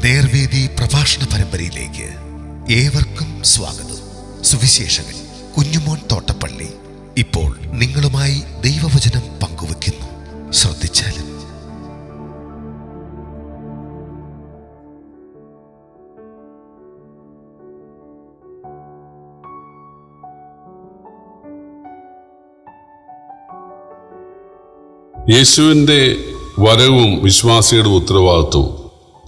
നേർവേദി പ്രഭാഷണ പരമ്പരയിലേക്ക് ഏവർക്കും സ്വാഗതം. സുവിശേഷകൻ കുഞ്ഞുമോൻ തോട്ടപ്പള്ളി ഇപ്പോൾ നിങ്ങളുമായി ദൈവവചനം പങ്കുവെക്കുന്നു. ശ്രദ്ധിച്ചാലും. യേശുവിൻ്റെ വരവും വിശ്വാസിയുടെ ഉത്തരവാദിത്വവും.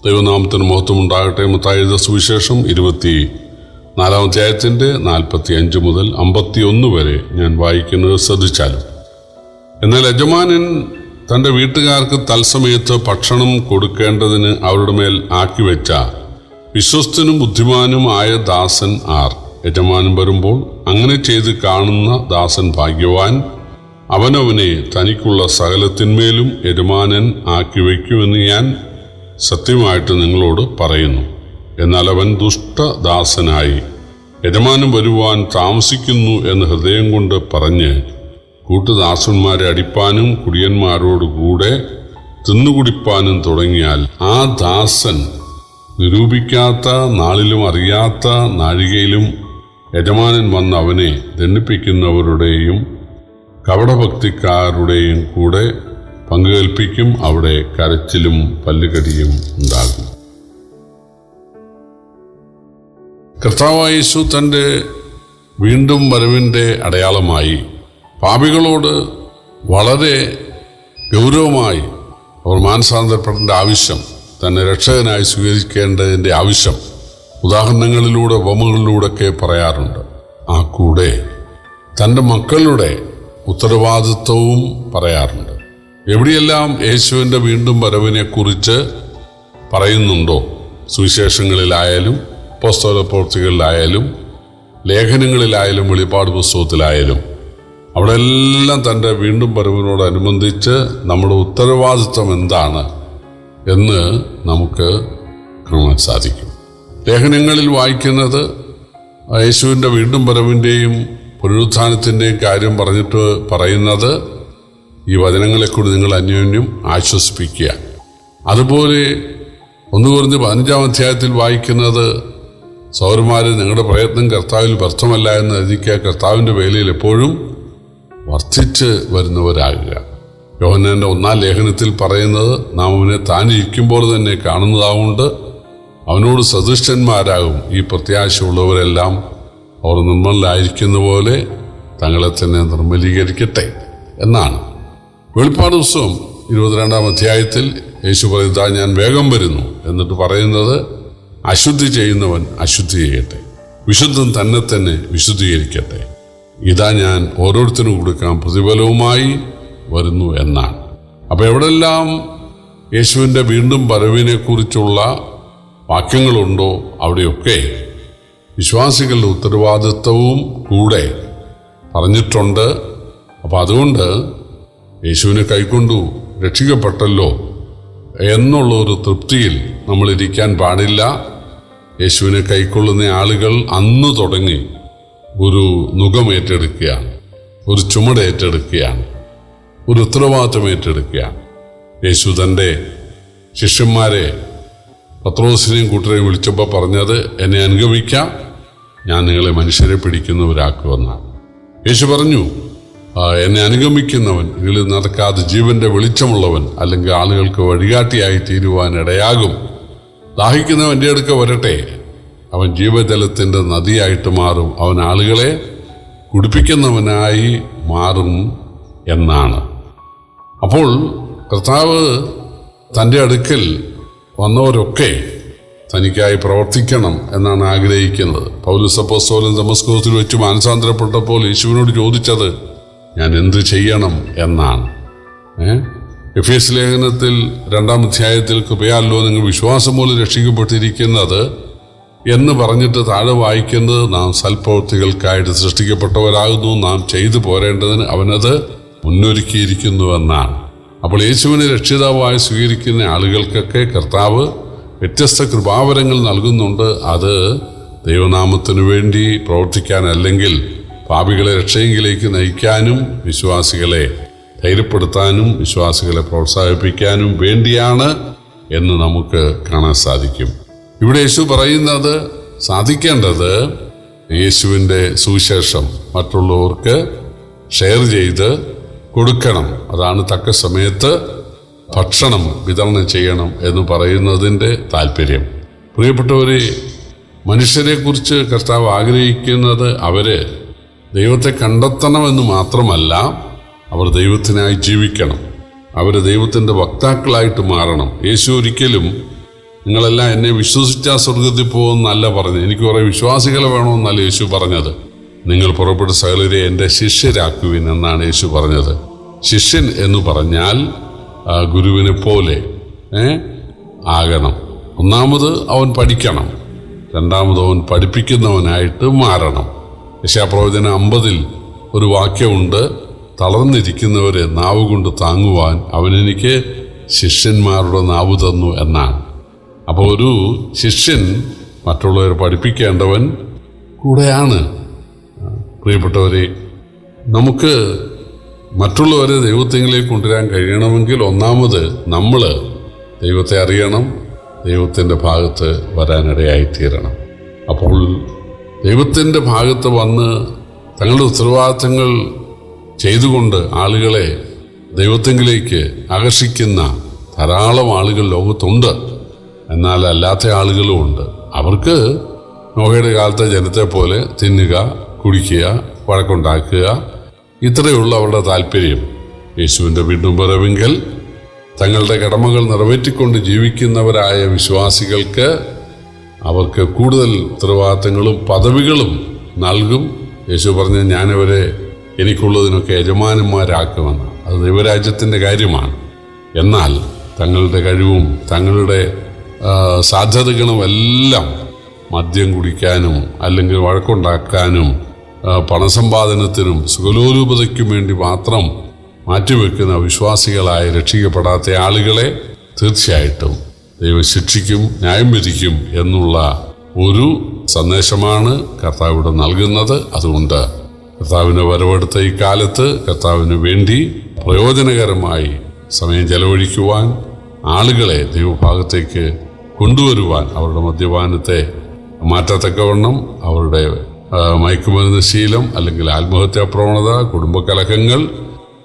ദൈവനാമത്തിന് മഹത്വം ഉണ്ടാകട്ടെ. മത്തായി എഴുതിയ സുവിശേഷം 24-ാം അധ്യായത്തിൻ്റെ 45 മുതൽ 51 വരെ ഞാൻ വായിക്കുന്നത് ശ്രദ്ധിച്ചാലും. എന്നാൽ യജമാനൻ തൻ്റെ വീട്ടുകാർക്ക് തത്സമയത്ത് ഭക്ഷണം കൊടുക്കേണ്ടതിന് അവരുടെ മേൽ ആക്കിവെച്ച വിശ്വസ്തനും ബുദ്ധിമാനും ആയ ദാസൻ ആർ? യജമാനൻ വരുമ്പോൾ അങ്ങനെ ചെയ്ത് കാണുന്ന ദാസൻ ഭാഗ്യവാൻ. അവനവനെ തനിക്കുള്ള സകലത്തിന്മേലും യജമാനൻ ആക്കി വയ്ക്കുമെന്ന് ഞാൻ സത്യമായിട്ട് നിങ്ങളോട് പറയുന്നു. എന്നാൽ അവൻ ദുഷ്ടദാസനായി യജമാനൻ വരുവാൻ താമസിക്കുന്നു എന്ന് ഹൃദയം കൊണ്ട് പറഞ്ഞ് കൂട്ടുദാസന്മാരെ അടിപ്പാനും കുടിയന്മാരോടുകൂടെ തിന്നുകുടിപ്പാനും തുടങ്ങിയാൽ ആ ദാസൻ നിരൂപിക്കാത്ത നാളിലും അറിയാത്ത നാഴികയിലും യജമാനൻ വന്ന് അവനെ ദണ്ഡിപ്പിക്കുന്നവരുടെയും കപടഭക്തിക്കാരുടെയും കൂടെ പങ്കുകൽപ്പിക്കും. അവിടെ കരച്ചിലും പല്ലുകടിയും ഉണ്ടാകും. കർത്താവായ യേശു തൻ്റെ വീണ്ടും വരവിൻ്റെ അടയാളമായി പാപികളോട് വളരെ ഗൗരവമായി അവർ മാനസാന്തരപ്പെടേണ്ട ആവശ്യം, തന്നെ രക്ഷകനായി സ്വീകരിക്കേണ്ടതിൻ്റെ ആവശ്യം ഉദാഹരണങ്ങളിലൂടെ ഉപമകളിലൂടെയൊക്കെ പറയാറുണ്ട്. ആ കൂടെ തൻ്റെ മക്കളുടെ ഉത്തരവാദിത്വവും പറയാറുണ്ട്. എവിടെയെല്ലാം യേശുവിൻ്റെ വീണ്ടും വരവിനെക്കുറിച്ച് പറയുന്നുണ്ടോ, സുവിശേഷങ്ങളിലായാലും അപ്പോസ്തല പ്രവൃത്തികളിലായാലും ലേഖനങ്ങളിലായാലും വെളിപ്പാട് പുസ്തകത്തിലായാലും അവിടെ എല്ലാം തൻ്റെ വീണ്ടും വരവിനോടനുബന്ധിച്ച് നമ്മുടെ ഉത്തരവാദിത്വം എന്താണ് എന്ന് നമുക്ക് കാണാൻ സാധിക്കും. ലേഖനങ്ങളിൽ വായിക്കുന്നത് യേശുവിൻ്റെ വീണ്ടും വരവിൻ്റെയും പുനരുത്ഥാനത്തിൻ്റെയും കാര്യം പറഞ്ഞിട്ട് പറയുന്നത് ഈ വചനങ്ങളെക്കൂടി നിങ്ങൾ അന്യോന്യം ആശ്വസിപ്പിക്കുക. അതുപോലെ 1 കൊരിന്ത്യർ 15-ാം അധ്യായത്തിൽ വായിക്കുന്നത് സഹോദരന്മാരെ, നിങ്ങളുടെ പ്രയത്നം കർത്താവിൽ വ്യർത്ഥമല്ല എന്ന് എഴുതിക്കുക, കർത്താവിൻ്റെ വേലയിൽ എപ്പോഴും വർദ്ധിച്ച് വരുന്നവരാകുക. യോഹന്നാൻ്റെ 1-ാം ലേഖനത്തിൽ പറയുന്നത് നാം അവനെ താൻ ഇരിക്കുമ്പോൾ തന്നെ കാണുന്നതാവുകൊണ്ട് അവനോട് സദൃശന്മാരാകും. ഈ പ്രത്യാശയുള്ളവരെല്ലാം അവർ നിർമ്മലരായിരിക്കുന്ന പോലെ തങ്ങളെ തന്നെ നിർമ്മലീകരിക്കട്ടെ എന്നാണ്. വെളിപ്പാട് പുസ്തകം 22-ാം അധ്യായത്തിൽ യേശു പറയുന്നത് ഞാൻ വേഗം വരുന്നു എന്നിട്ട് പറയുന്നത് അശുദ്ധി ചെയ്യുന്നവൻ അശുദ്ധി ചെയ്യട്ടെ, വിശുദ്ധൻ തന്നെ തന്നെ വിശുദ്ധീകരിക്കട്ടെ, ഇതാ ഞാൻ ഓരോരുത്തരും കൊടുക്കാൻ പ്രതിഫലവുമായി വരുന്നു എന്നാണ്. അപ്പോൾ എവിടെല്ലാം യേശുവിൻ്റെ വീണ്ടും വരവിനെ കുറിച്ചുള്ള വാക്യങ്ങളുണ്ടോ അവിടെയൊക്കെ വിശ്വാസികളുടെ ഉത്തരവാദിത്വവും കൂടെ പറഞ്ഞിട്ടുണ്ട്. അപ്പോൾ അതുകൊണ്ട് യേശുവിനെ കൈക്കൊണ്ടു രക്ഷിക്കപ്പെട്ടല്ലോ എന്നുള്ള ഒരു തൃപ്തിയിൽ നമ്മളിരിക്കാൻ പാടില്ല. യേശുവിനെ കൈക്കൊള്ളുന്ന ആളുകൾ അന്ന് തുടങ്ങി ഒരു നുകം ഏറ്റെടുക്കുകയാണ്, ഒരു ചുമട് ഏറ്റെടുക്കുകയാണ്, ഒരു ഉത്തരവാദിത്വം ഏറ്റെടുക്കുകയാണ്. യേശു തൻ്റെ ശിഷ്യന്മാരെ പത്രോസിനെയും കൂട്ടരെയും വിളിച്ചപ്പോൾ പറഞ്ഞത് എന്നെ അനുഗമിക്കാം, ഞാൻ നിങ്ങളെ മനുഷ്യരെ പിടിക്കുന്നവരാക്കുമെന്നാണ്. യേശു പറഞ്ഞു എന്നെ അനുഗമിക്കുന്നവൻ ഇതിൽ നടക്കാതെ ജീവന്റെ വെളിച്ചമുള്ളവൻ, അല്ലെങ്കിൽ ആളുകൾക്ക് വഴികാട്ടിയായി തീരുവാൻ ഇടയാകും. ദാഹിക്കുന്നവൻ എൻ്റെ അടുക്ക വരട്ടെ, അവൻ ജീവജലത്തിൻ്റെ നദിയായിട്ട് മാറും, അവൻ ആളുകളെ കുടിപ്പിക്കുന്നവനായി മാറും എന്നാണ്. അപ്പോൾ കർത്താവ് തൻ്റെ അടുക്കൽ വന്നവരൊക്കെ തനിക്കായി പ്രവർത്തിക്കണം എന്നാണ് ആഗ്രഹിക്കുന്നത്. പൗലോസ് അപ്പോസ്തലൻ ദമസ്കോസിൽ വെച്ച് മാനസാന്തരപ്പെട്ടപ്പോൾ യേശുവിനോട് ചോദിച്ചത് ഞാൻ എന്ത് ചെയ്യണം എന്നാണ്. എഫേസ്യ ലേഖനത്തിൽ 2-ാം അധ്യായത്തിൽ കൃപയാലോ നിങ്ങൾ വിശ്വാസം മൂലം രക്ഷിക്കപ്പെട്ടിരിക്കുന്നത് എന്ന് പറഞ്ഞിട്ട് താഴെ വായിക്കുന്നത് നാം സൽപ്രവൃത്തികൾക്കായിട്ട് സൃഷ്ടിക്കപ്പെട്ടവരാകുന്നു, നാം ചെയ്തു പോരേണ്ടതിന് അവനത് മുന്നൊരുക്കിയിരിക്കുന്നുവെന്നാണ്. അപ്പോൾ യേശുവിനെ രക്ഷിതാവായി സ്വീകരിക്കുന്ന ആളുകൾക്കൊക്കെ കർത്താവ് വ്യത്യസ്ത കൃപാവരങ്ങൾ നൽകുന്നുണ്ട്. അത് ദൈവനാമത്തിനു വേണ്ടി പ്രവർത്തിക്കാൻ, അല്ലെങ്കിൽ പാപികളെ രക്ഷയെങ്കിലേക്ക് നയിക്കാനും വിശ്വാസികളെ ധൈര്യപ്പെടുത്താനും വിശ്വാസികളെ പ്രോത്സാഹിപ്പിക്കാനും വേണ്ടിയാണ് എന്ന് നമുക്ക് കാണാൻ സാധിക്കും. ഇവിടെ യേശു പറയുന്നത് സാധിക്കേണ്ടത് യേശുവിൻ്റെ സുവിശേഷം മറ്റുള്ളവർക്ക് ഷെയർ ചെയ്ത് കൊടുക്കണം. അതാണ് തക്ക സമയത്ത് ഭക്ഷണം വിതരണം ചെയ്യണം എന്ന് പറയുന്നതിൻ്റെ താല്പര്യം. പ്രിയപ്പെട്ടവരെ, മനുഷ്യരെക്കുറിച്ച് കർത്താവ് ആഗ്രഹിക്കുന്നത് അവര് ദൈവത്തെ കണ്ടെത്തണമെന്ന് മാത്രമല്ല, അവർ ദൈവത്തിനായി ജീവിക്കണം, അവർ ദൈവത്തിൻ്റെ വക്താക്കളായിട്ട് മാറണം. യേശു ഒരിക്കലും നിങ്ങളെല്ലാം എന്നെ വിശ്വസിച്ചാൽ സ്വർഗത്തിൽ പോകുമെന്നല്ല പറഞ്ഞത്. എനിക്ക് കുറേ വിശ്വാസികളെ വേണമെന്നല്ല യേശു പറഞ്ഞത്. നിങ്ങൾ പുറപ്പെട്ട സകലരെ എൻ്റെ ശിഷ്യരാക്കുവിൻ എന്നാണ് യേശു പറഞ്ഞത്. ശിഷ്യൻ എന്ന് പറഞ്ഞാൽ ഗുരുവിനെ പോലെ ആകണം. ഒന്നാമത് അവൻ പഠിക്കണം, രണ്ടാമത് അവൻ പഠിപ്പിക്കുന്നവനായിട്ട് മാറണം. യെശയ്യാപ്രവചനം 50 ഒരു വാക്യമുണ്ട്, തളർന്നിരിക്കുന്നവരെ നാവ് കൊണ്ട് താങ്ങുവാൻ അവനെനിക്ക് ശിഷ്യന്മാരുടെ നാവ് തന്നു എന്നാണ്. അപ്പോൾ ഒരു ശിഷ്യൻ മറ്റുള്ളവരെ പഠിപ്പിക്കേണ്ടവൻ കൂടെയാണ്. പ്രിയപ്പെട്ടവരെ, നമുക്ക് മറ്റുള്ളവരെ ദൈവത്തിലേക്ക് കൊണ്ടുവരാൻ കഴിയണമെങ്കിൽ ഒന്നാമത് നമ്മൾ ദൈവത്തെ അറിയണം, ദൈവത്തിൻ്റെ ഭാഗത്ത് വരാനിടയായിത്തീരണം. അപ്പോൾ ദൈവത്തിൻ്റെ ഭാഗത്ത് വന്ന് തങ്ങളുടെ ഉത്തരവാദിത്തങ്ങൾ ചെയ്തുകൊണ്ട് ആളുകളെ ദൈവത്തിലേക്ക് ആകർഷിക്കുന്ന ധാരാളം ആളുകൾ ലോകത്തുണ്ട്. എന്നാൽ അല്ലാത്ത ആളുകളുമുണ്ട്. അവർക്ക് നോഹയുടെ കാലത്തെ ജനത്തെ പോലെ തിന്നുക, കുടിക്കുക, വഴക്കുണ്ടാക്കുക, ഇത്രയുള്ള അവരുടെ താല്പര്യം. യേശുവിൻ്റെ വീണ്ടും വരവെങ്കിൽ തങ്ങളുടെ കടമകൾ നിറവേറ്റിക്കൊണ്ട് ജീവിക്കുന്നവരായ വിശ്വാസികൾക്ക് അവർക്ക് കൂടുതൽ ഉത്തരവാദിത്തങ്ങളും പദവികളും നൽകും. യേശു പറഞ്ഞ ഞാനവരെ എനിക്കുള്ളതിനൊക്കെ യജമാനന്മാരാക്കുമെന്ന്. അത് ദൈവരാജ്യത്തിൻ്റെ കാര്യമാണ്. എന്നാൽ തങ്ങളുടെ കഴിവും തങ്ങളുടെ സാധ്യതകളും എല്ലാം മദ്യം കുടിക്കാനും അല്ലെങ്കിൽ വഴക്കുണ്ടാക്കാനും പണസമ്പാദനത്തിനും സുഖലോലുപതയ്ക്കും വേണ്ടി മാത്രം മാറ്റിവെക്കുന്ന വിശ്വാസികളായി രക്ഷിക്കപ്പെടാത്ത ആളുകളെ തീർച്ചയായിട്ടും ദൈവം ശിക്ഷിക്കും, ന്യായം വിധിക്കും എന്നുള്ള ഒരു സന്ദേശമാണ് കർത്താവ് നൽകുന്നത്. അതുകൊണ്ട് കർത്താവിൻ്റെ വരവെടുത്ത ഈ കാലത്ത് കർത്താവിന് വേണ്ടി പ്രയോജനകരമായി സമയം ചെലവഴിക്കുവാൻ, ആളുകളെ ദൈവഭാഗത്തേക്ക് കൊണ്ടുവരുവാൻ, അവരുടെ മദ്യപാനത്തെ മാറ്റത്തക്കവണ്ണം അവരുടെ മയക്കുമരുന്ന് ശീലം അല്ലെങ്കിൽ ആത്മഹത്യാ പ്രവണത, കുടുംബകലഹങ്ങൾ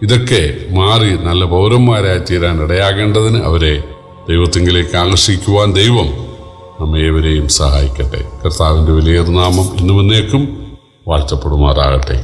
ഇതൊക്കെ മാറി നല്ല പൗരന്മാരായി തീരാൻ ഇടയാകേണ്ടതിന് അവരെ ദൈവത്തിങ്കിലേക്ക് ആകർഷിക്കുവാൻ ദൈവം നമ്മേവരെയും സഹായിക്കട്ടെ. കർത്താവിൻ്റെ വിലയേറിയ നാമം ഇന്നും എന്നേക്കും വാഴ്ത്തപ്പെടുമാറാകട്ടെ.